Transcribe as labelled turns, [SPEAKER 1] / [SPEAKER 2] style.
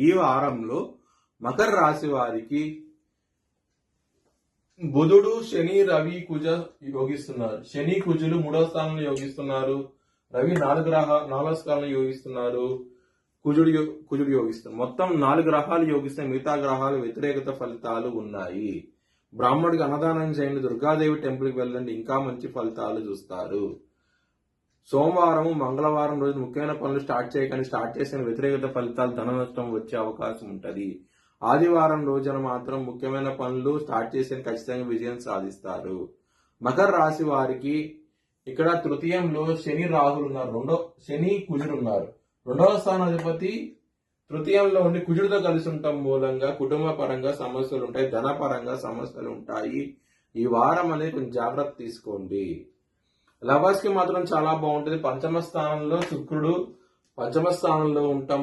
[SPEAKER 1] ఈ వారంలో మకర రాశి వారికి బుధుడు, శని, రవి, కుజ యోగిస్తున్నారు. శని, కుజులు 3వ స్థానంలో యోగిస్తున్నారు. రవి 4వ స్థానంలో యోగిస్తున్నారు. కుజుడు యోగిస్తున్నారు. మొత్తం 4 గ్రహాలు యోగిస్తే మిగతా గ్రహాలు వ్యతిరేకత ఫలితాలు ఉన్నాయి. బ్రాహ్మడికి అన్నదానం చేయండి, దుర్గాదేవి టెంపుల్కి వెళ్ళండి, ఇంకా మంచి ఫలితాలు చూస్తారు. సోమవారం, మంగళవారం రోజు ముఖ్యమైన పనులు స్టార్ట్ చేయకండి. స్టార్ట్ చేసిన వ్యతిరేకత ఫలితాలు, ధన నష్టం వచ్చే అవకాశం ఉంటుంది. ఆదివారం రోజున మాత్రం ముఖ్యమైన పనులు స్టార్ట్ చేసిన ఖచ్చితంగా విజయం సాధిస్తారు. మకర రాశి వారికి ఇక్కడ తృతీయంలో శని, రాహులు ఉన్నారు. శని, కుజుడు ఉన్నారు. 2వ స్థానాధిపతి తృతీయంలో ఉండి కుజుడితో కలిసి ఉండటం మూలంగా కుటుంబ పరంగా సమస్యలు ఉంటాయి, ధన పరంగా సమస్యలు ఉంటాయి. ఈ వారం అనేది కొంచెం జాగ్రత్త తీసుకోండి. లవర్స్ కి మాత్రం చాలా బాగుంటుంది. పంచమ స్థానంలో శుక్రుడు పంచమ స్థానంలో ఉండటం